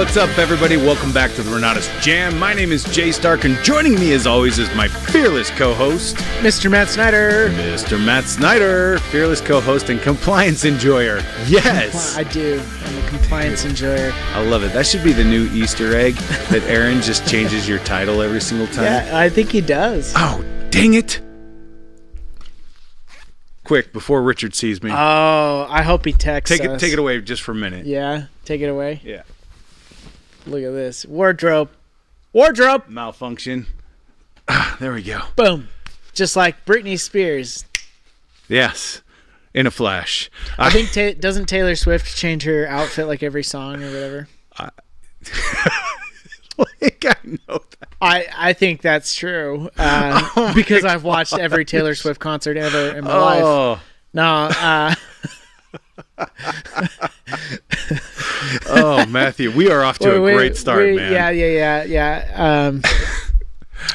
What's up, everybody? Welcome back to the Renatus Jam. My name is Jay Stark, and joining me, as always, is my fearless co-host, Mr. Matt Snyder. Mr. Matt Snyder, fearless co-host and compliance enjoyer. Yes! I do. I'm a compliance enjoyer. I love it. That should be the new Easter egg, that Aaron just changes your title every single time. Yeah, I think he does. Oh, dang it! Quick, before Richard sees me. Oh, I hope he texts us. Take it away just for a minute. Yeah, take it away. Yeah. Look at this. Wardrobe. Malfunction. There we go. Boom. Just like Britney Spears. Yes. In a flash. I think doesn't Taylor Swift change her outfit like every song or whatever? Like, I know that. I think that's true because I've watched every Taylor Swift concert ever in my life. No. Oh, Matthew, we are off to a great start, man. Yeah.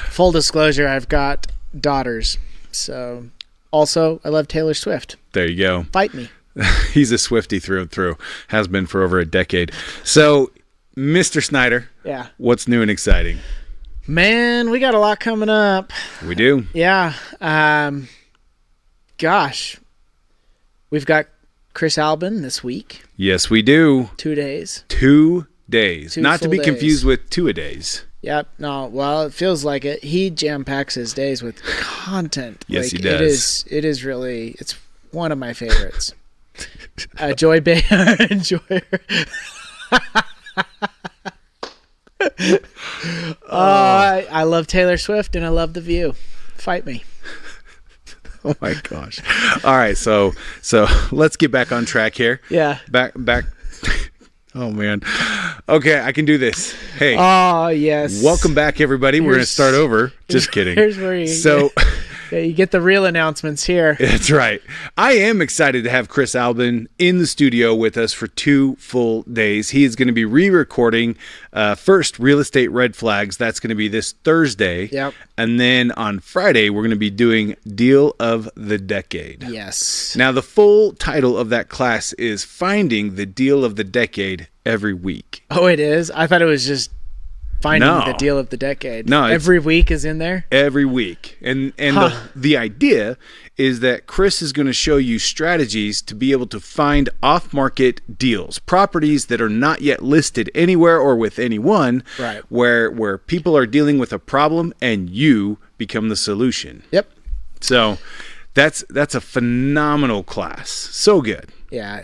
Full disclosure, I've got daughters. So, also, I love Taylor Swift. There you go. Fight me. He's a Swiftie through and through. Has been for over a decade. So, Mr. Snyder, yeah, what's new and exciting? Man, we got a lot coming up. We do? Yeah. Gosh. We've got Chris Albin this week. Yes, we do. 2 days. 2 days. Two Not to be full confused days. with 2-a-days. Yep. No, well, it feels like it. He jam-packs his days with content. Yes, he does. It is really, it's one of my favorites. Joy Behar and Joy. I love Taylor Swift and I love The View. Fight me. Oh my gosh. All right, so let's get back on track here. Yeah. Back. Oh man. Okay, I can do this. Hey. Oh, yes. Welcome back, everybody. We're going to start over. Just kidding. Here's where you get the real announcements here. That's right. I am excited to have Chris Albin in the studio with us for 2 full days. He is going to be re-recording first Real Estate Red Flags. That's going to be this Thursday. Yep. And then on Friday, we're going to be doing Deal of the Decade. Yes. Now, the full title of that class is Finding the Deal of the Decade Every Week. Oh, it is? I thought it was just finding No. the deal of the decade. No, every week is in there. Every week. And the idea is that Chris is going to show you strategies to be able to find off-market deals, properties that are not yet listed anywhere or with anyone, Right. where people are dealing with a problem and you become the solution. Yep. So that's a phenomenal class. So good. Yeah,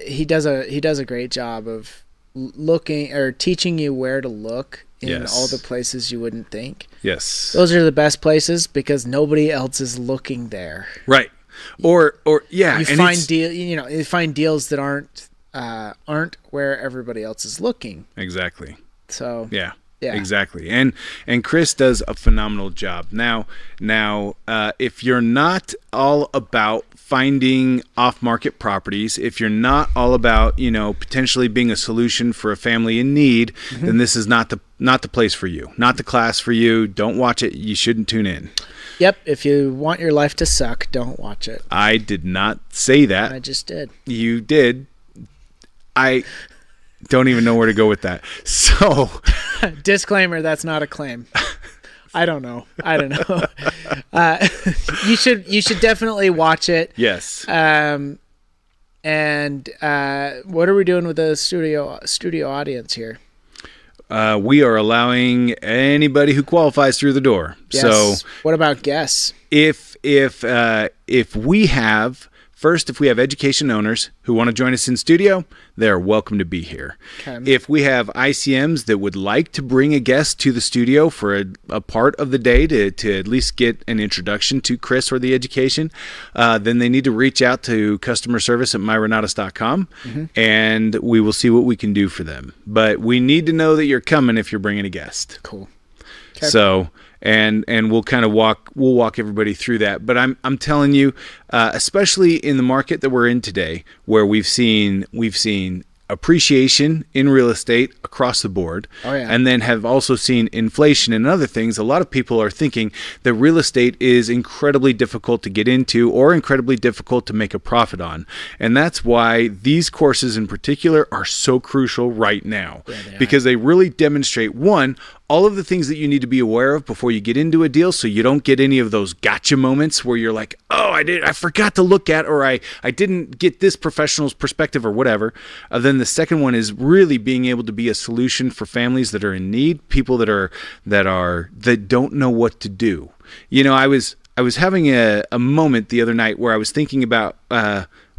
he does a great job of looking or teaching you where to look in Yes. all the places you wouldn't think. Yes. Those are the best places because nobody else is looking there. Right. Or yeah, You and find you find deals that aren't where everybody else is looking. exactly. So Yeah. Yeah. Exactly. And Chris does a phenomenal job. Now, if you're not all about finding off-market properties, if you're not all about, potentially being a solution for a family in need, then this is not the place for you. Not the class for you. Don't watch it. You shouldn't tune in. Yep, if you want your life to suck, don't watch it. I did not say that. I just did. You did. I don't even know where to go with that. So, Disclaimer, that's not a claim. I don't know. You should definitely watch it. yes. And what are we doing with the studio audience here? We are allowing anybody who qualifies through the door. Yes. So, what about guests? if we have education owners who want to join us in studio, they're welcome to be here. Okay. If we have ICMs that would like to bring a guest to the studio for a part of the day to at least get an introduction to Chris or the education, then they need to reach out to customer service at myrenatus.com, and we will see what we can do for them. But we need to know that you're coming if you're bringing a guest. Cool. Okay. So, and we'll kind of walk everybody through that. But I'm telling you, especially in the market that we're in today, where we've seen appreciation in real estate across the board, and then have also seen inflation and other things. A lot of people are thinking that real estate is incredibly difficult to get into or incredibly difficult to make a profit on. And that's why these courses in particular are so crucial right now, because they really demonstrate, one, all of the things that you need to be aware of before you get into a deal, so you don't get any of those gotcha moments where you're like, oh, I forgot to look at, or I didn't get this professional's perspective or whatever. Then the second one is really being able to be a solution for families that are in need, people that don't know what to do. You know, I was having a moment the other night where I was thinking about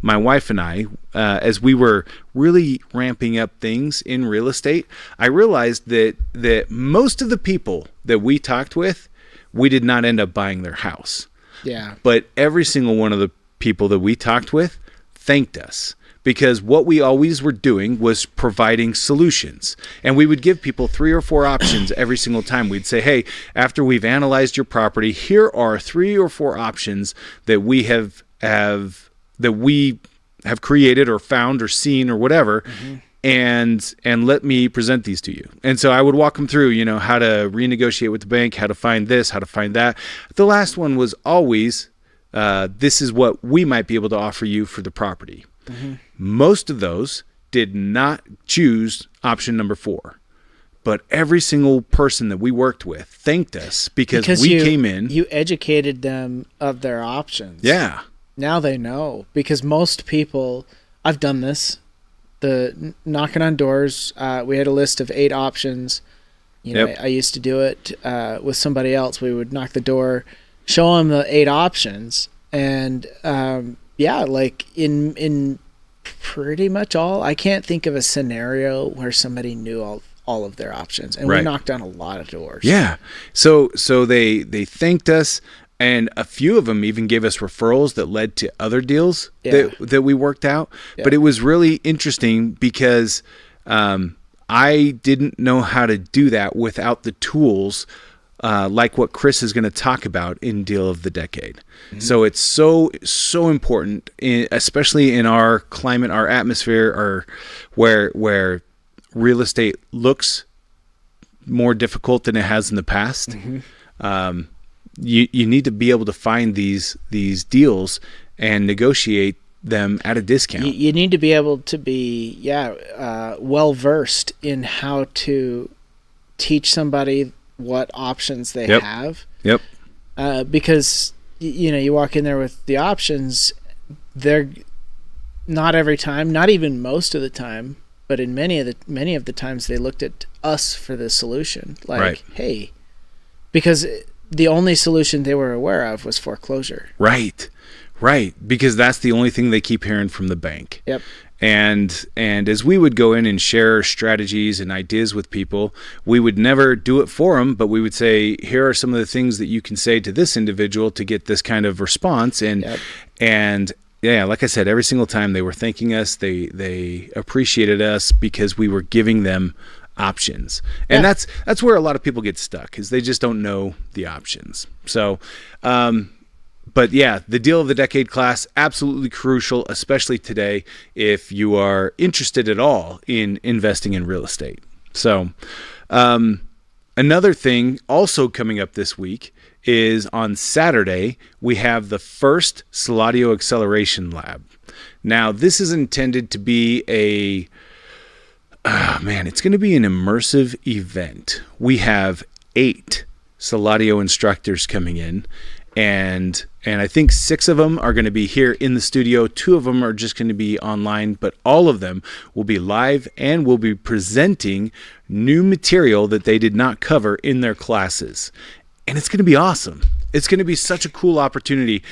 my wife and I, as we were really ramping up things in real estate. I realized that most of the people that we talked with, we did not end up buying their house. Yeah. But every single one of the people that we talked with thanked us, because what we always were doing was providing solutions. And we would give people 3 or 4 options every single time. We'd say, hey, after we've analyzed your property, here are 3 or 4 options that we have created or found or seen or whatever. And let me present these to you. And so I would walk them through, how to renegotiate with the bank, how to find this, how to find that. The last one was always, this is what we might be able to offer you for the property. Most of those did not choose option number 4. But every single person that we worked with thanked us because we came in. You educated them of their options. Yeah. Now they know, because most people, I've done this, the knocking on doors. We had a list of 8 options. I used to do it with somebody else. We would knock the door, show them the 8 options, and like in pretty much all, I can't think of a scenario where somebody knew all of their options, and we knocked on a lot of doors. Yeah. So they thanked us. And a few of them even gave us referrals that led to other deals that we worked out. Yeah. But it was really interesting because I didn't know how to do that without the tools like what Chris is going to talk about in Deal of the Decade. So it's so important, especially in our climate, our atmosphere, where real estate looks more difficult than it has in the past. You need to be able to find these deals and negotiate them at a discount. You need to be able to be well versed in how to teach somebody what options they have. Yep. Because you walk in there with the options, they're not every time, not even most of the time, but in many of the times they looked at us for the solution. Like, hey, because the only solution they were aware of was foreclosure. Right. Because that's the only thing they keep hearing from the bank. Yep. And as we would go in and share strategies and ideas with people, we would never do it for them, but we would say, here are some of the things that you can say to this individual to get this kind of response. And yeah, like I said, every single time they were thanking us, they appreciated us because we were giving them options. And that's where a lot of people get stuck, is they just don't know the options. So but yeah, the Deal of the Decade class, absolutely crucial, especially today if you are interested at all in investing in real estate. So another thing also coming up this week is on Saturday, we have the first Saladio Acceleration Lab. Now, this is intended to be it's going to be an immersive event. We have 8 Saladio instructors coming in, and I think 6 of them are going to be here in the studio. 2 of them are just going to be online, but all of them will be live and will be presenting new material that they did not cover in their classes. And it's going to be awesome. It's going to be such a cool opportunity.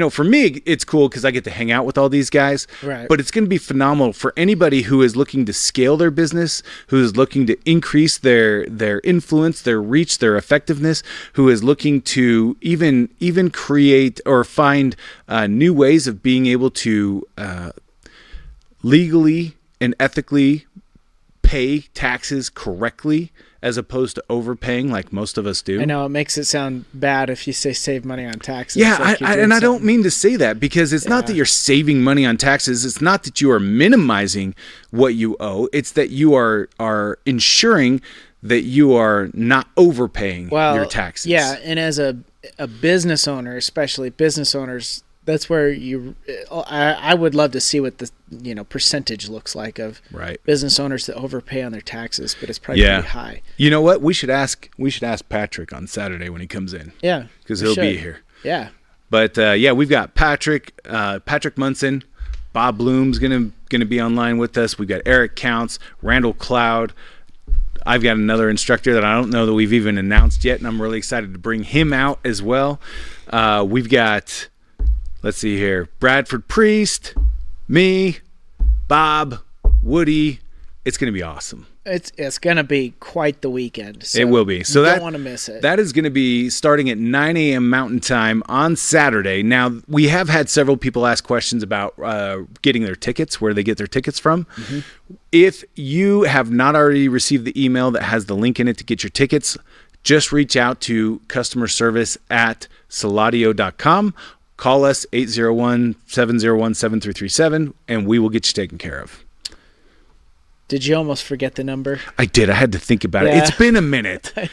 For me, it's cool because I get to hang out with all these guys. Right. But it's going to be phenomenal for anybody who is looking to scale their business, who is looking to increase their influence, their reach, their effectiveness, who is looking to even create or find new ways of being able to legally and ethically pay taxes correctly as opposed to overpaying like most of us do. I know it makes it sound bad if you say save money on taxes. Yeah, like I don't mean to say that, because it's not that you're saving money on taxes. It's not that you are minimizing what you owe. It's that you are ensuring that you are not overpaying your taxes. Yeah, and as a business owner, especially business owners, that's where I would love to see what the percentage looks like of business owners that overpay on their taxes, but it's probably pretty high. You know what? We should ask Patrick on Saturday when he comes in. Yeah, because he'll be here. Yeah, but we've got Patrick Munson, Bob Bloom's gonna be online with us. We've got Eric Counts, Randall Cloud. I've got another instructor that I don't know that we've even announced yet, and I'm really excited to bring him out as well. We've got, let's see here, Bradford Priest, me, Bob, Woody. It's going to be awesome. It's going to be quite the weekend. So it will be. So you don't want to miss it. That is going to be starting at 9 a.m. Mountain Time on Saturday. Now, we have had several people ask questions about getting their tickets, where they get their tickets from. Mm-hmm. If you have not already received the email that has the link in it to get your tickets, just reach out to customer service at Saladio.com. Call us 801-701-7337, and we will get you taken care of. Did you almost forget the number? I did. I had to think about it. It's been a minute. I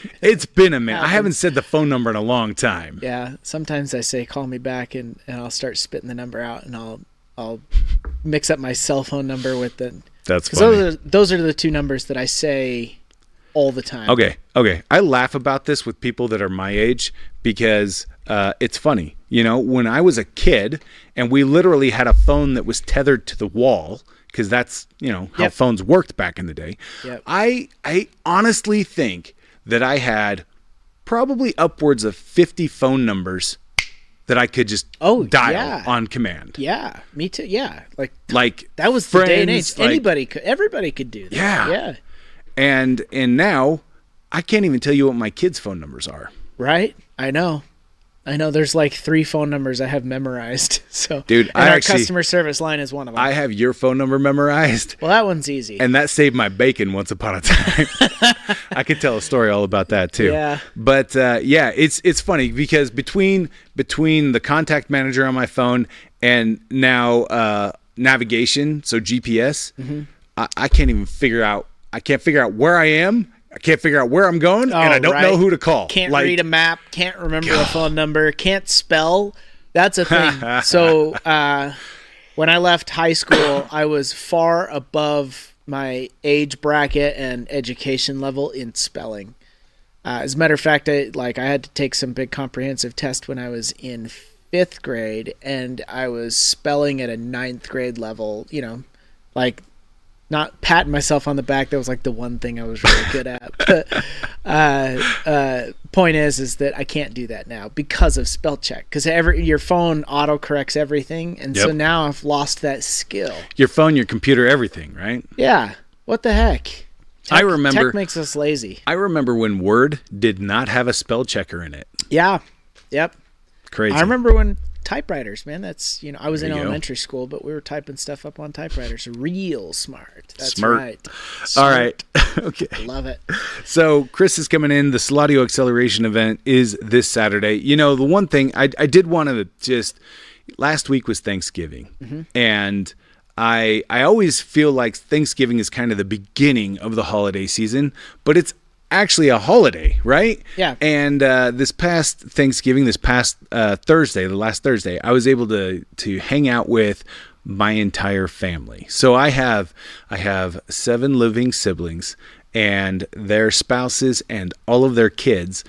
haven't said the phone number in a long time. Yeah. Sometimes I say, call me back, and I'll start spitting the number out, and I'll mix up my cell phone number with the... That's funny. Those are the two numbers that I say all the time. Okay. I laugh about this with people that are my age because it's funny. When I was a kid and we literally had a phone that was tethered to the wall, because that's, how phones worked back in the day. Yep. I honestly think that I had probably upwards of 50 phone numbers that I could just dial on command. Yeah, me too. Yeah. Like that was friends, the day and age. Everybody could do that. Yeah. And now I can't even tell you what my kids' phone numbers are. Right? I know there's like 3 phone numbers I have memorized. So, dude, our customer service line is one of them. I have your phone number memorized. Well, that one's easy. And that saved my bacon once upon a time. I could tell a story all about that too. Yeah. But it's funny because between the contact manager on my phone and now navigation, so GPS, mm-hmm. I can't figure out where I am. I can't figure out where I'm going, and I don't know who to call. Can't read a map, can't remember a phone number, can't spell. That's a thing. So when I left high school, I was far above my age bracket and education level in spelling. As a matter of fact, I had to take some big comprehensive test when I was in 5th grade, and I was spelling at a 9th grade level, not patting myself on the back. That was like the one thing I was really good at. But point is that I can't do that now because of spell check. Because your phone auto corrects everything, and so now I've lost that skill. Your phone, your computer, everything, right? Yeah. What the heck? I remember tech makes us lazy. I remember when Word did not have a spell checker in it. Yeah. Yep. Crazy. I remember when typewriters, man. That's I was in elementary school, but we were typing stuff up on typewriters. Real smart. That's right. All right. Okay. Love it. So Chris is coming in. The Saladio Acceleration event is this Saturday. The one thing I did want to just, last week was Thanksgiving, mm-hmm. and I always feel like Thanksgiving is kind of the beginning of the holiday season, but it's actually a holiday, right? Yeah. And this past Thanksgiving, Thursday, the last Thursday, I was able to hang out with my entire family. So I have 7 living siblings and their spouses and all of their kids,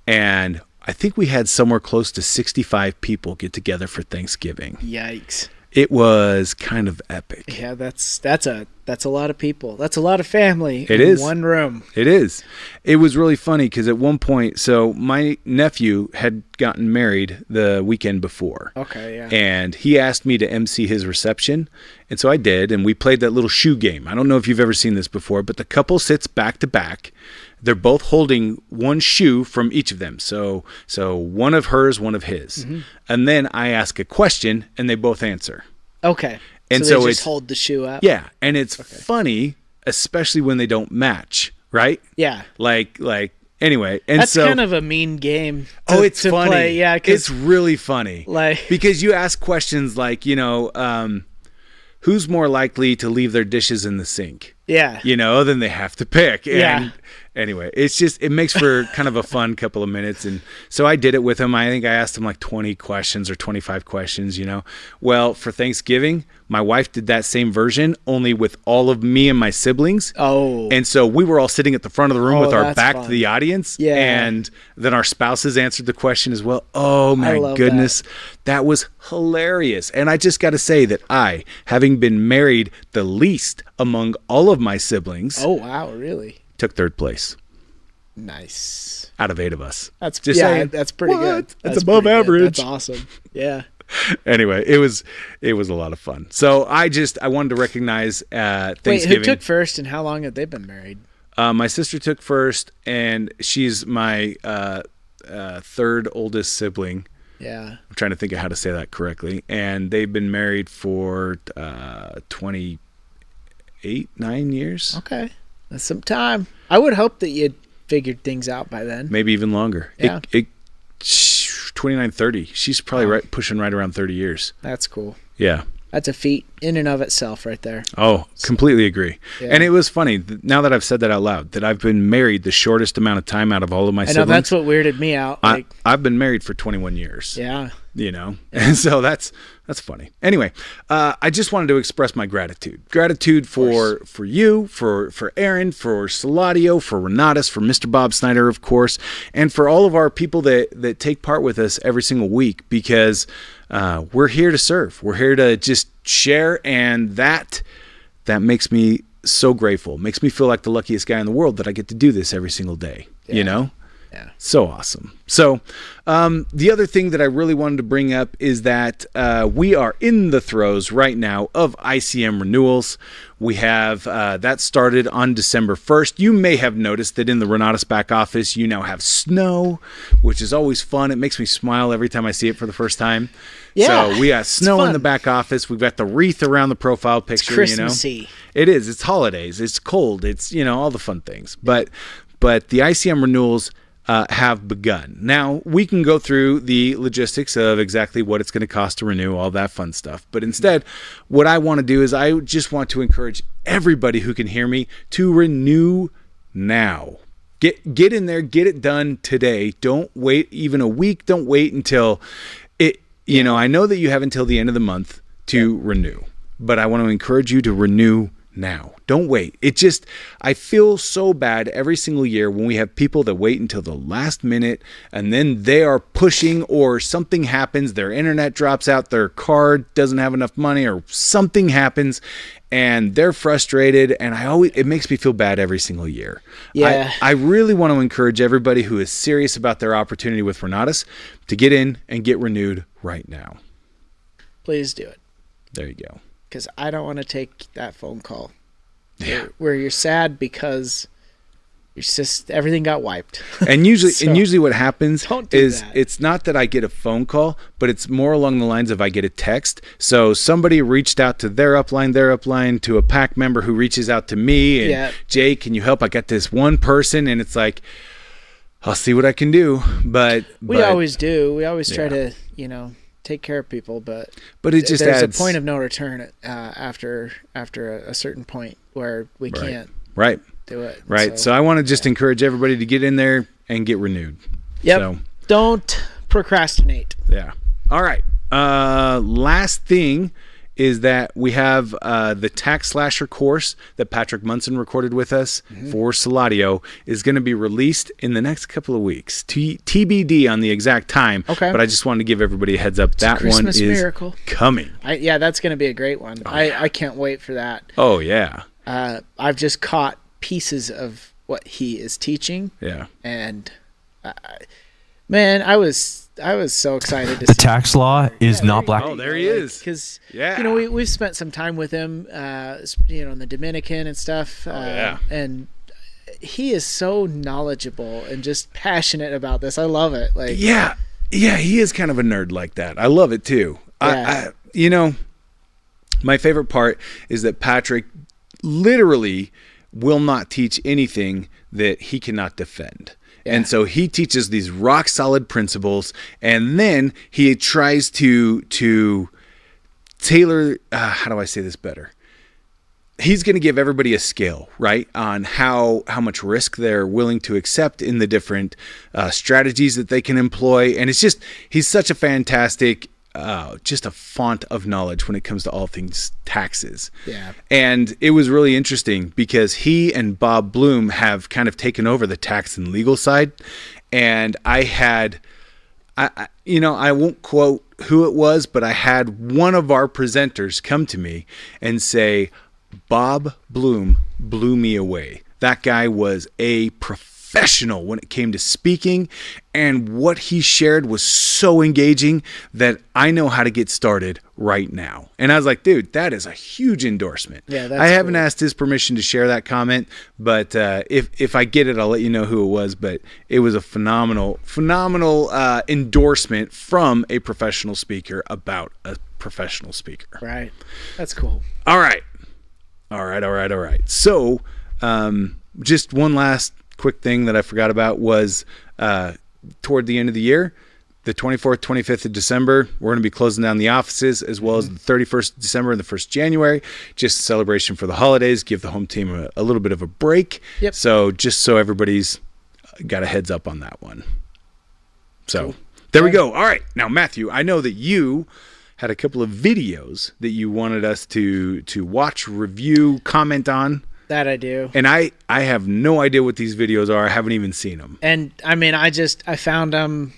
and I think we had somewhere close to 65 people get together for Thanksgiving. Yikes. It was kind of epic. Yeah, that's a lot of people. That's a lot of family in one room. It is. It was really funny because at one point, so my nephew had gotten married the weekend before. Okay, yeah. And he asked me to MC his reception, and so I did, and we played that little shoe game. I don't know if you've ever seen this before, but the couple sits back to back. They're both holding one shoe from each of them. So one of hers, one of his. Mm-hmm. And then I ask a question and they both answer. Okay. And so they just hold the shoe up? Yeah. And it's funny especially when they don't match, right? Yeah. Like anyway, and that's so kind of a mean game. It's funny. Play. Yeah, it's really funny. Like, because you ask questions like, who's more likely to leave their dishes in the sink? Yeah. Then they have to pick. And yeah. Anyway, it makes for kind of a fun couple of minutes. And so I did it with him. I think I asked him like 20 questions or 25 questions, Well, for Thanksgiving, my wife did that same version, only with all of me and my siblings. Oh. And so we were all sitting at the front of the room with our back to the audience. Yeah. And then our spouses answered the question as well. Oh, my goodness. That was hilarious. And I just got to say that I, having been married the least among all of my siblings. Oh, wow. Really? Took third place. Nice. Out of 8 of us. That's just saying. That's pretty good. That's above average. That's awesome. Yeah. Anyway, it was a lot of fun. So I wanted to recognize Thanksgiving. Wait, who took first and how long have they been married? My sister took first, and she's my third oldest sibling. Yeah. I'm trying to think of how to say that correctly. And they've been married for 9 years. Okay. That's some time. I would hope that you'd figured things out by then. Maybe even longer. Yeah. 29, 30. She's probably pushing right around 30 years. That's cool. Yeah. That's a feat in and of itself right there. Oh, completely agree. Yeah. And it was funny, now that I've said that out loud, that I've been married the shortest amount of time out of all of my siblings. I know, that's what weirded me out. I've been married for 21 years. Yeah. And so that's funny. Anyway, I just wanted to express my gratitude. Gratitude for you, for Aaron, for Saladio, for Renatus, for Mr. Bob Snyder, of course, and for all of our people that take part with us every single week, because we're here to serve. We're here to just share, and that makes me so grateful. Makes me feel like the luckiest guy in the world that I get to do this every single day, Yeah. So awesome. So the other thing that I really wanted to bring up is that we are in the throes right now of ICM renewals. We have that started on December 1st. You may have noticed that in the Renatus back office, you now have snow, which is always fun. It makes me smile every time I see it for the first time. Yeah, so we got snow in the back office. We've got the wreath around the profile picture. It's Christmassy. It is. It's holidays. It's cold. It's, all the fun things. But the ICM renewals have begun. Now, we can go through the logistics of exactly what it's going to cost to renew, all that fun stuff. But instead, what I want to do is I just want to encourage everybody who can hear me to renew now. Get in there, get it done today. Don't wait even a week. Don't wait until it, I know that you have until the end of the month to renew, but I want to encourage you to renew now. Don't wait. I feel so bad every single year when we have people that wait until the last minute and then they are pushing, or something happens, their internet drops out, their card doesn't have enough money, or something happens and they're frustrated, and it makes me feel bad every single year. Yeah. I really want to encourage everybody who is serious about their opportunity with Renatus to get in and get renewed right now. Please do it. There you go. Because I don't want to take that phone call where you're sad because everything got wiped. And usually what happens is that. It's not that I get a phone call, but it's more along the lines of I get a text. So somebody reached out to their upline to a PAC member who reaches out to me and Jay, can you help? I got this one person, and it's like, I'll see what I can do. But we always do. We always try to, take care of people, but it just there's adds a point of no return after a certain point where we can't do it. Right. So I want to just encourage everybody to get in there and get renewed. Yep. So, don't procrastinate. Yeah. All right. Last thing is that we have the Tax Slasher course that Patrick Munson recorded with us for Saladio is going to be released in the next couple of weeks. TBD on the exact time. Okay. But I just wanted to give everybody a heads up. That one is miracle. Coming. That's going to be a great one. I can't wait for that. Oh, yeah. I've just caught pieces of what he is teaching. Yeah. And, man, I was so excited to the see tax law is not black. Oh, there he is. Because we've spent some time with him, in the Dominican and stuff. And he is so knowledgeable and just passionate about this. I love it. Yeah, he is kind of a nerd like that. I love it too. My favorite part is that Patrick literally will not teach anything that he cannot defend. Yeah. And so he teaches these rock solid principles, and then he tries to tailor, how do I say this better? He's going to give everybody a scale, right, on how much risk they're willing to accept in the different strategies that they can employ. And it's just, he's such a fantastic, just a font of knowledge when it comes to all things taxes. Yeah. And it was really interesting because he and Bob Bloom have kind of taken over the tax and legal side. And I won't quote who it was, but I had one of our presenters come to me and say, Bob Bloom blew me away. That guy was a professional when it came to speaking, and what he shared was so engaging that I know how to get started right now. And I was like, dude, that is a huge endorsement. Yeah, I haven't asked his permission to share that comment, but if I get it, I'll let you know who it was. But it was a phenomenal endorsement from a professional speaker about a professional speaker. Right. That's cool. All right. So, just one last quick thing that I forgot about was toward the end of the year, the 24th, 25th of December, we're going to be closing down the offices, as well as the 31st of December and the 1st of January, just a celebration for the holidays, give the home team a little bit of a break. Yep. So just so everybody's got a heads up on that one. So there we go. All right. Now, Matthew, I know that you had a couple of videos that you wanted us to watch, review, comment on. That I do. And I have no idea what these videos are. I haven't even seen them. And I mean, I found them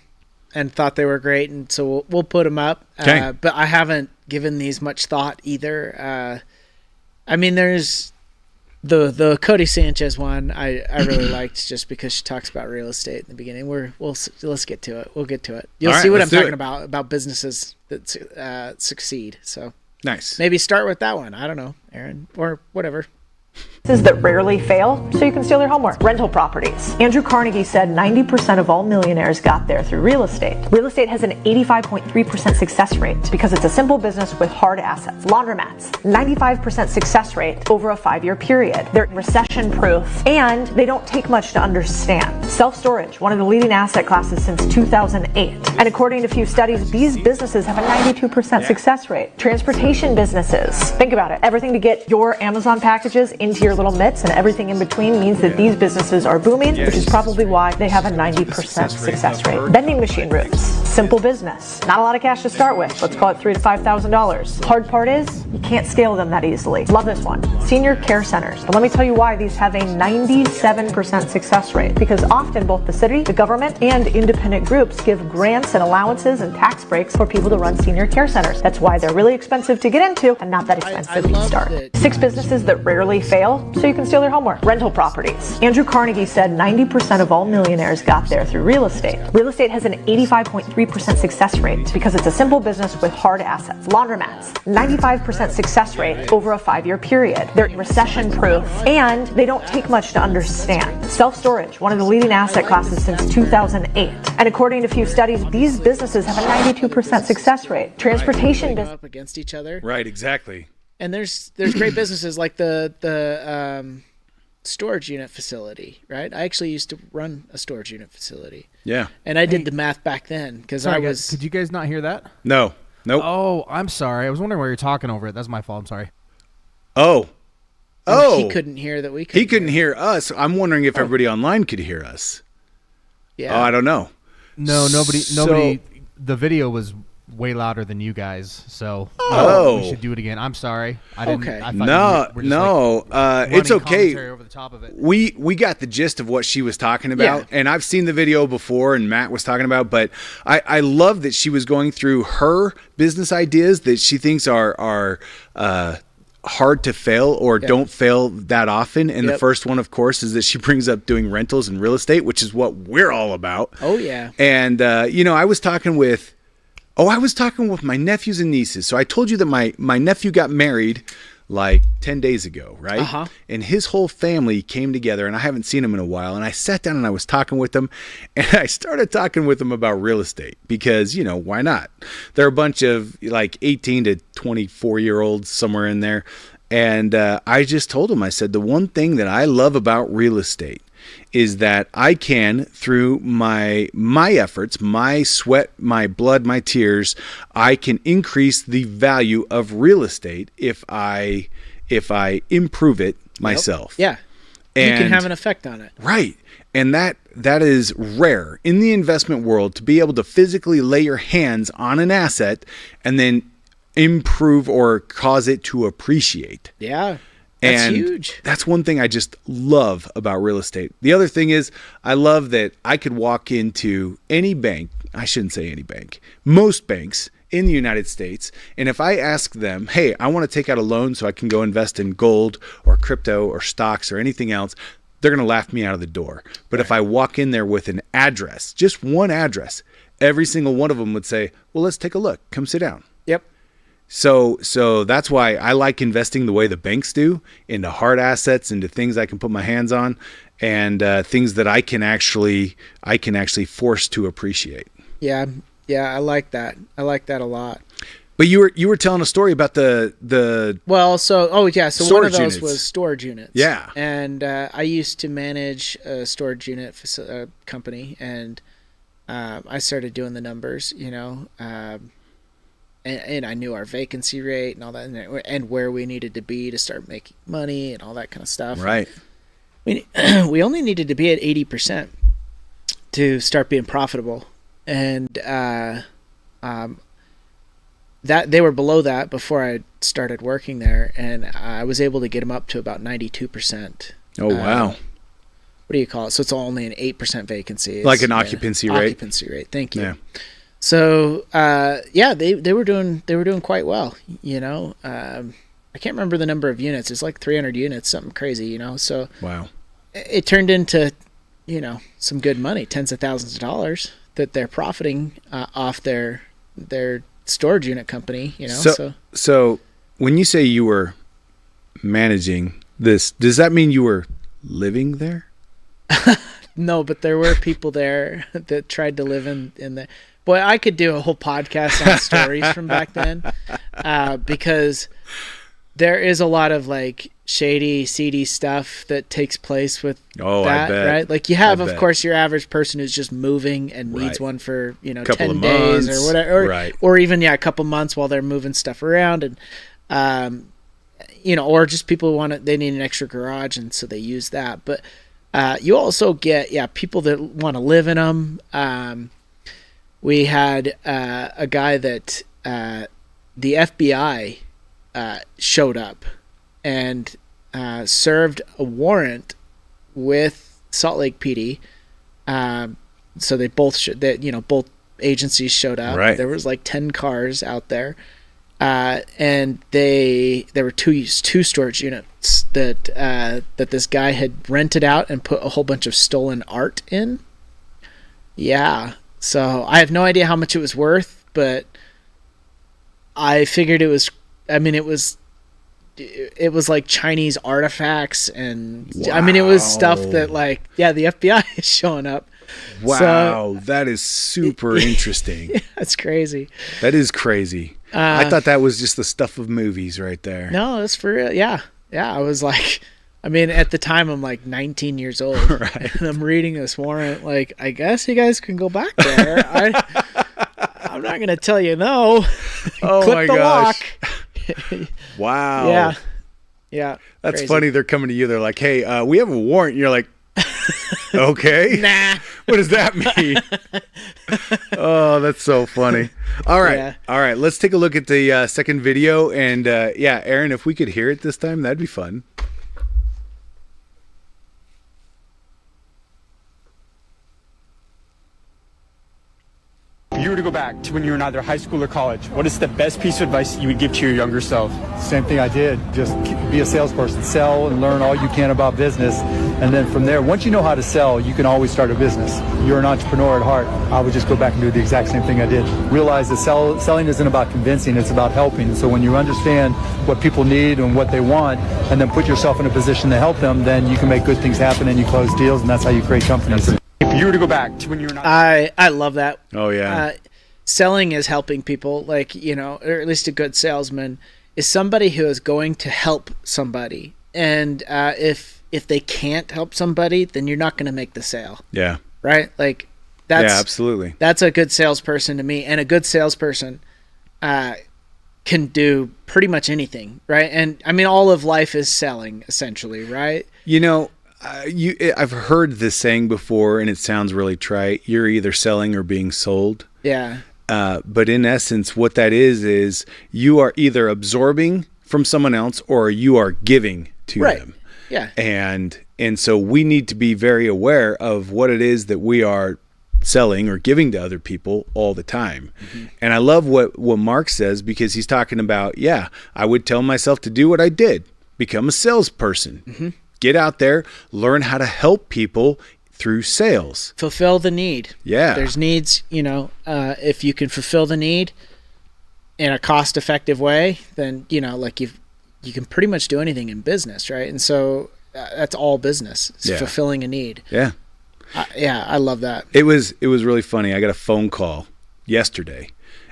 and thought they were great, and so we'll put them up. Okay. But I haven't given these much thought either. I mean, there's the Cody Sanchez one I really liked, just because she talks about real estate in the beginning. Let's get to it. We'll get to it. You'll see what I'm talking about businesses that succeed. So nice. Maybe start with that one. I don't know, Aaron, or whatever. That rarely fail, so you can steal their homework. Rental properties. Andrew Carnegie said 90% of all millionaires got there through real estate. Real estate has an 85.3% success rate because it's a simple business with hard assets. Laundromats, 95% success rate over a 5-year period. They're recession proof, and they don't take much to understand. Self-storage, one of the leading asset classes since 2008. And according to a few studies, these businesses have a 92% success rate. Transportation businesses. Think about it. Everything to get your Amazon packages into your little mitts and everything in between means that these businesses are booming, which is probably why they have a 90% success rate. Vending machine routes, simple business, not a lot of cash to start with. Let's call it $3,000 to $5,000. Hard part is you can't scale them that easily. Love this one. Senior care centers. But let me tell you why these have a 97% success rate. Because often both the city, the government, and independent groups give grants and allowances and tax breaks for people to run senior care centers. That's why they're really expensive to get into and not that expensive to start. 6 businesses that rarely fail, so you can steal their homework. Rental properties. Andrew Carnegie said 90% of all millionaires got there through real estate. Real estate has an 85.3% success rate because it's a simple business with hard assets. Laundromats, 95% success rate over a 5-year period. They're recession proof, and they don't take much to understand. Self-storage, one of the leading asset classes since 2008. And according to a few studies, these businesses have a 92% success rate. Transportation business up against each other. Right, exactly. And there's great businesses like the storage unit facility, right? I actually used to run a storage unit facility. Yeah. And I did the math back then because I was. Did you guys not hear that? No. Nope. Oh, I'm sorry. I was wondering why you're talking over it. That's my fault. I'm sorry. Oh. He couldn't hear that we couldn't. He couldn't hear us. I'm wondering if everybody online could hear us. Yeah. Oh, I don't know. No, nobody. The video was way louder than you guys, so we should do it again. I'm sorry. I didn't. Okay. I thought it's okay. Over the top of it. We got the gist of what she was talking about, and I've seen the video before, and Matt was talking about. But I love that she was going through her business ideas that she thinks are hard to fail or don't fail that often. And the first one, of course, is that she brings up doing rentals and real estate, which is what we're all about. Oh yeah. And I was talking with my nephews and nieces. So I told you that my nephew got married like 10 days ago, right? Uh-huh. And his whole family came together, and I haven't seen him in a while. And I sat down and I was talking with them, and I started talking with them about real estate because, why not? They're a bunch of like 18 to 24-year-olds somewhere in there. And I just told him, I said, the one thing that I love about real estate is that I can, through my efforts, my sweat, my blood, my tears, I can increase the value of real estate if I improve it myself. Yeah. And you can have an effect on it. Right. And that is rare in the investment world, to be able to physically lay your hands on an asset and then improve or cause it to appreciate. Yeah. That's and huge. That's one thing I just love about real estate. The other thing is I love that I could walk into any bank. I shouldn't say any bank. Most banks in the United States. And if I ask them, hey, I want to take out a loan so I can go invest in gold or crypto or stocks or anything else, they're going to laugh me out of the door. But if I walk in there with an address, just one address, every single one of them would say, well, let's take a look. Come sit down. Yep. So that's why I like investing the way the banks do, into hard assets, into things I can put my hands on, and things that I can actually force to appreciate. Yeah, I like that. I like that a lot. But you were telling a story about the so one of those units. was storage units. Yeah, and I used to manage a storage unit company, and I started doing the numbers, and I knew our vacancy rate and all that, and where we needed to be to start making money and all that kind of stuff. Right. We only needed to be at 80% to start being profitable, and that they were below that before I started working there, and I was able to get them up to about 92%. Oh wow! What do you call it? So it's only an 8% vacancy. Like an occupancy rate. Occupancy rate. Thank you. Yeah. So they were doing quite well. I can't remember the number of units. It's like 300 units, something crazy. So wow, it turned into some good money, tens of thousands of dollars that they're profiting off their storage unit company. So when you say you were managing this, does that mean you were living there? No, but there were people there that tried to live in the. Boy, I could do a whole podcast on stories from back then, because there is a lot of like shady, seedy stuff that takes place with that, I bet. right? Like you have, of course, your average person who's just moving and needs one for 10 days or whatever, or even a couple months while they're moving stuff around, and or just people they need an extra garage, and so they use that. But you also get people that want to live in them. We had a guy that the FBI showed up and served a warrant with Salt Lake PD. So they both both agencies showed up. Right. There was like 10 cars out there, and there were two storage units that this guy had rented out and put a whole bunch of stolen art in. Yeah. So I have no idea how much it was worth, but I figured it was like Chinese artifacts, and wow. It was stuff that the FBI is showing up. Wow, that is super interesting. Yeah, that's crazy. That is crazy. I thought that was just the stuff of movies right there. No, it's for real. Yeah. I was like, at the time I'm like 19 years old, right. And I'm reading this warrant. Like, I guess you guys can go back there. I'm not gonna tell you no. Oh Clip my the gosh! Lock. Wow. Yeah. That's crazy. Funny. They're coming to you. They're like, "Hey, we have a warrant." You're like, "Okay." Nah. What does that mean? Oh, that's so funny. All right. Yeah. All right. Let's take a look at the second video, and Aaron, if we could hear it this time, that'd be fun. If you were to go back to when you were in either high school or college, what is the best piece of advice you would give to your younger self? Same thing I did. Just be a salesperson. Sell and learn all you can about business. And then from there, once you know how to sell, you can always start a business. You're an entrepreneur at heart. I would just go back and do the exact same thing I did. Realize that selling isn't about convincing, it's about helping. So when you understand what people need and what they want, and then put yourself in a position to help them, then you can make good things happen and you close deals, and that's how you create companies. If you were to go back to when you were not... I love that. Oh, yeah. Selling is helping people, or at least a good salesman is somebody who is going to help somebody. And if they can't help somebody, then you're not going to make the sale. Yeah. Right? Like that's absolutely. That's a good salesperson to me, and a good salesperson can do pretty much anything, right? And I mean, all of life is selling, essentially, right? You know, I've heard this saying before, and it sounds really trite. You're either selling or being sold. Yeah. But in essence, what that is you are either absorbing from someone else or you are giving to them. Yeah. And so we need to be very aware of what it is that we are selling or giving to other people all the time. Mm-hmm. And I love what Mark says, because he's talking about, I would tell myself to do what I did, become a salesperson, mm-hmm. get out there, learn how to help people through sales. Fulfill the need. Yeah. There's needs, if you can fulfill the need in a cost-effective way, then, like you can pretty much do anything in business, right? And so that's all business. It's fulfilling a need. Yeah. I love that. It was really funny. I got a phone call yesterday,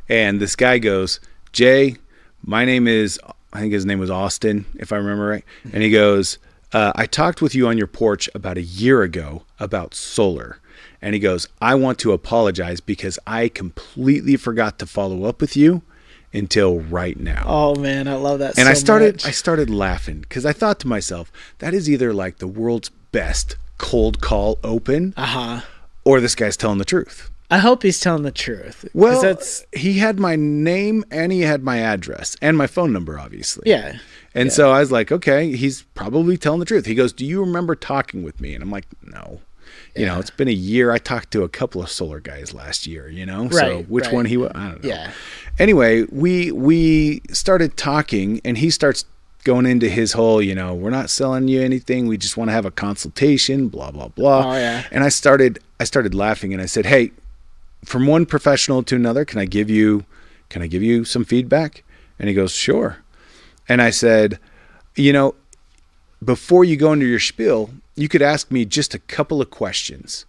and this guy goes, Jay, my name is, I think his name was Austin, if I remember right. And he goes, I talked with you on your porch about a year ago about solar. And he goes, I want to apologize because I completely forgot to follow up with you until right now. Oh man, I love that. And so I started laughing because I thought to myself, that is either like the world's best cold call open, or this guy's telling the truth. I hope he's telling the truth. Well, he had my name and he had my address and my phone number, obviously. Yeah. And so I was like, okay, he's probably telling the truth. He goes, do you remember talking with me? And I'm like, no. You know, it's been a year. I talked to a couple of solar guys last year, so which one he was, I don't know. Yeah. Anyway, we started talking, and he starts going into his whole, we're not selling you anything. We just want to have a consultation, blah, blah, blah. Oh, yeah. And I started laughing, and I said, hey, from one professional to another, can I give you some feedback? And he goes, sure. And I said, before you go into your spiel, you could ask me just a couple of questions.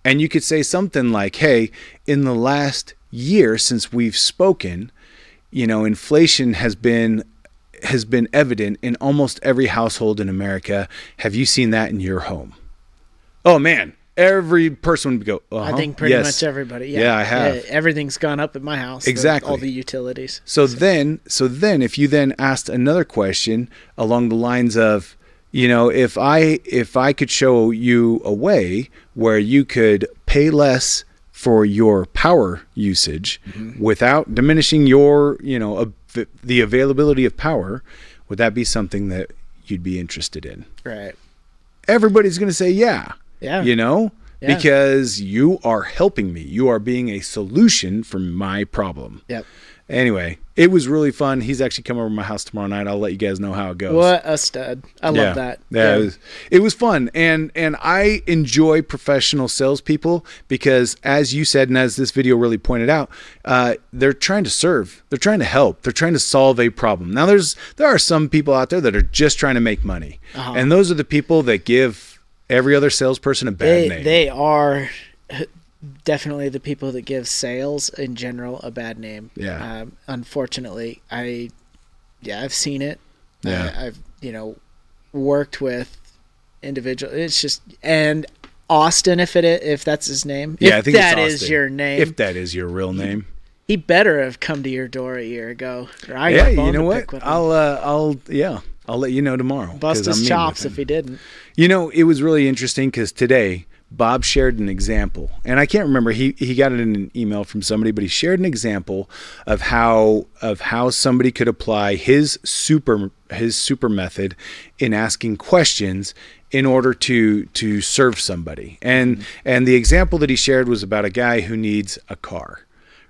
And you could say something like, hey, in the last year since we've spoken, inflation has been evident in almost every household in America. Have you seen that in your home? Oh man, every person would go, I think pretty much everybody. Yeah, I have. Yeah, everything's gone up at my house. Exactly. All the utilities. So then if you then asked another question along the lines of, if I could show you a way where you could pay less for your power usage without diminishing your, the availability of power, would that be something that you'd be interested in? Right. Everybody's going to say, yeah. Yeah. Because you are helping me. You are being a solution for my problem. Yep. Anyway, it was really fun. He's actually coming over to my house tomorrow night. I'll let you guys know how it goes. What a stud. I love that. Yeah. It was fun. And I enjoy professional salespeople because, as you said, and as this video really pointed out, they're trying to serve. They're trying to help. They're trying to solve a problem. Now, there are some people out there that are just trying to make money. And those are the people that give every other salesperson a bad name. They are definitely the people that give sales in general a bad name. Yeah. Unfortunately, I've seen it. Yeah. I've worked with individuals. It's just, and Austin, if that's his name. Yeah, I think that it's Austin. is your name. If that is your real name. He better have come to your door a year ago. Yeah, you know what? I'll let you know tomorrow. Bust his chops if he didn't. It was really interesting because today Bob shared an example, and I can't remember. He got it in an email from somebody, but he shared an example of how somebody could apply his super method in asking questions in order to serve somebody. And the example that he shared was about a guy who needs a car,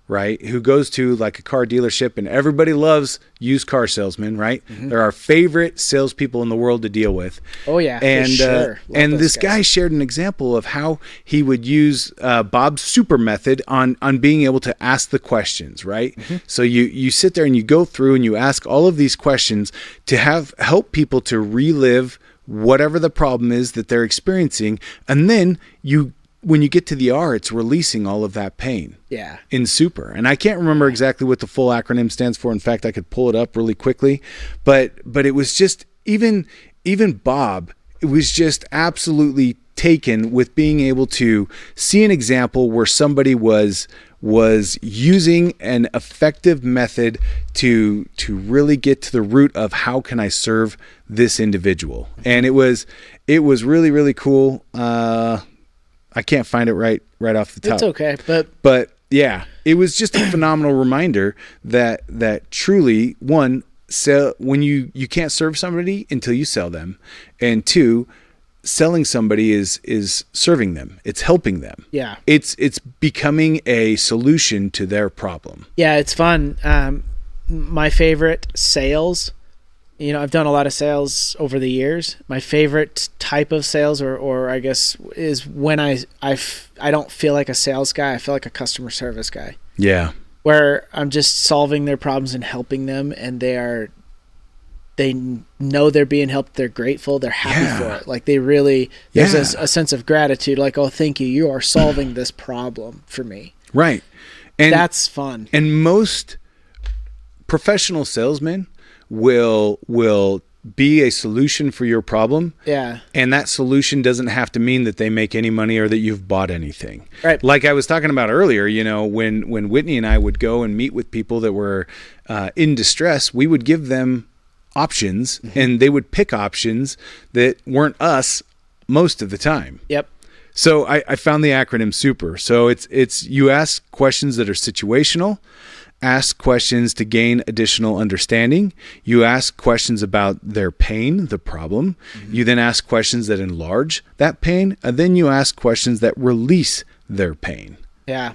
right? Who goes to like a car dealership, and everybody loves used car salesmen, right? They're our favorite salespeople in the world to deal with. Oh yeah, and for sure. And this guy shared an example of how he would use Bob's super method on being able to ask the questions, right? So you sit there and you go through and you ask all of these questions to help people to relive whatever the problem is that they're experiencing, and then you when you get to the R, it's releasing all of that pain. Yeah. In super. And I can't remember exactly what the full acronym stands for. In fact, I could pull it up really quickly, but it was just even Bob, it was just absolutely taken with being able to see an example where somebody was using an effective method to really get to the root of how can I serve this individual. And it was really, really cool. I can't find it right off the top. It's okay, but yeah, it was just a phenomenal reminder that truly, one, when you can't serve somebody until you sell them, and two, selling somebody is serving them. It's helping them. Yeah. It's becoming a solution to their problem. Yeah, it's fun. My favorite sales, I've done a lot of sales over the years. My favorite type of sales or I guess is when I don't feel like a sales guy. I feel like a customer service guy. Yeah. Where I'm just solving their problems and helping them, and they know they're being helped. They're grateful. They're happy for it. Like they really, there's a sense of gratitude. Like, oh, thank you. You are solving this problem for me. Right. And that's fun. And most professional salesmen will be a solution for your problem. Yeah. And that solution doesn't have to mean that they make any money or that you've bought anything. Right. Like I was talking about earlier, when Whitney and I would go and meet with people that were in distress, we would give them options, and they would pick options that weren't us most of the time. Yep. So I found the acronym super. So it's you ask questions that are situational, ask questions to gain additional understanding. You ask questions about their pain, the problem. You then ask questions that enlarge that pain, and then you ask questions that release their pain. Yeah.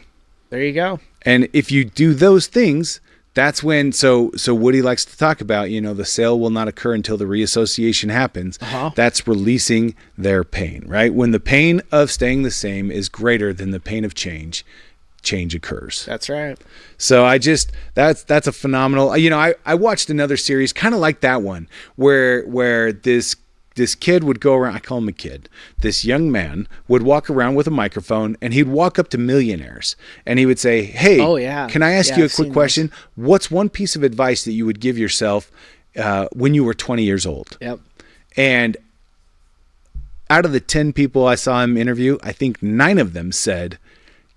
There you go. And if you do those things, that's when, so Woody likes to talk about, the sale will not occur until the reassociation happens. That's releasing their pain, right? When the pain of staying the same is greater than the pain of change occurs. That's right. So that's a phenomenal, I watched another series kind of like that one where this kid would go around, I call him a kid, this young man would walk around with a microphone, and he'd walk up to millionaires and he would say, hey, can I ask you a quick question? What's one piece of advice that you would give yourself when you were 20 years old? Yep. And out of the 10 people I saw him interview, I think 9 of them said,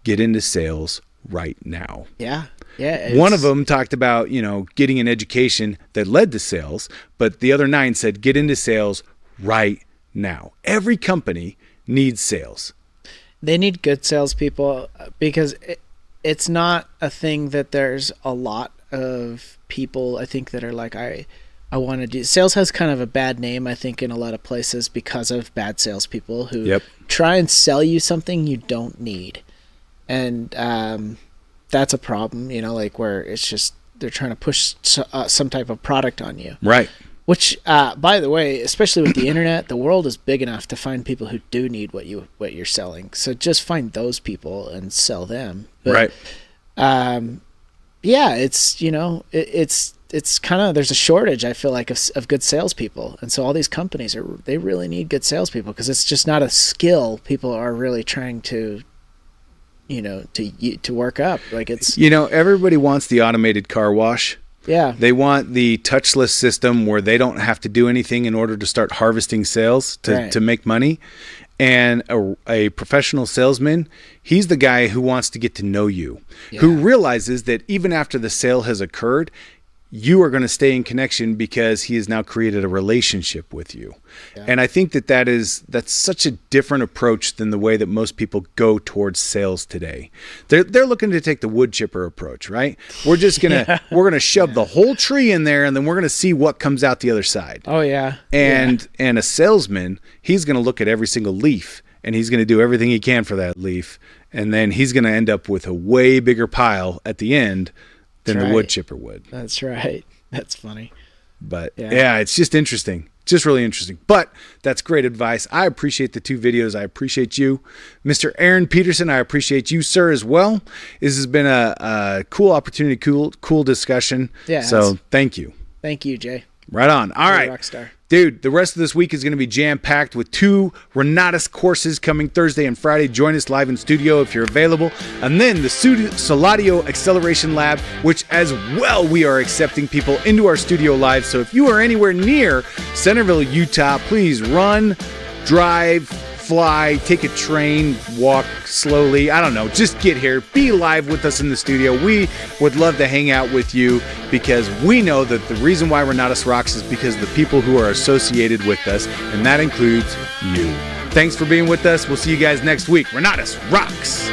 get into sales right now. Yeah. Yeah. One of them talked about, getting an education that led to sales, but the other 9 said, get into sales right now. Every company needs sales. They need good salespeople because it's not a thing that there's a lot of people, I think, that are like, I want to do. Sales has kind of a bad name, I think, in a lot of places because of bad salespeople who try and sell you something you don't need. And that's a problem, where it's just they're trying to push some type of product on you. Right. Which, by the way, especially with the internet, the world is big enough to find people who do need what you're selling. So just find those people and sell them. But, right. Yeah, it's it's kind of, there's a shortage, I feel like, of good salespeople, and so all these companies they really need good salespeople because it's just not a skill people are really trying to work up. Like it's everybody wants the automated car wash. Yeah. They want the touchless system where they don't have to do anything in order to start harvesting sales to make money. And a professional salesman, he's the guy who wants to get to know you, who realizes that even after the sale has occurred, you are going to stay in connection because he has now created a relationship with you. Yeah. And I think that's such a different approach than the way that most people go towards sales today. They're looking to take the wood chipper approach, right? We're just going to, we're going to shove the whole tree in there and then we're going to see what comes out the other side. Oh yeah. And a salesman, he's going to look at every single leaf and he's going to do everything he can for that leaf. And then he's going to end up with a way bigger pile at the end than the wood chipper would. That's right. That's funny. But yeah, it's just interesting. Just really interesting. But that's great advice. I appreciate the 2 videos. I appreciate you. Mr. Aaron Peterson, I appreciate you, sir, as well. This has been a cool opportunity, cool discussion. Yeah. So thank you. Thank you, Jay. Right on. All right. Rockstar. Dude, the rest of this week is going to be jam-packed with 2 Renatus courses coming Thursday and Friday. Join us live in studio if you're available. And then the Soladio Acceleration Lab, which as well we are accepting people into our studio live. So if you are anywhere near Centerville, Utah, please run, drive, fly, take a train, walk slowly. I don't know. Just get here. Be live with us in the studio. We would love to hang out with you because we know that the reason why Renatus rocks is because of the people who are associated with us, and that includes you. Thanks for being with us. We'll see you guys next week. Renatus rocks.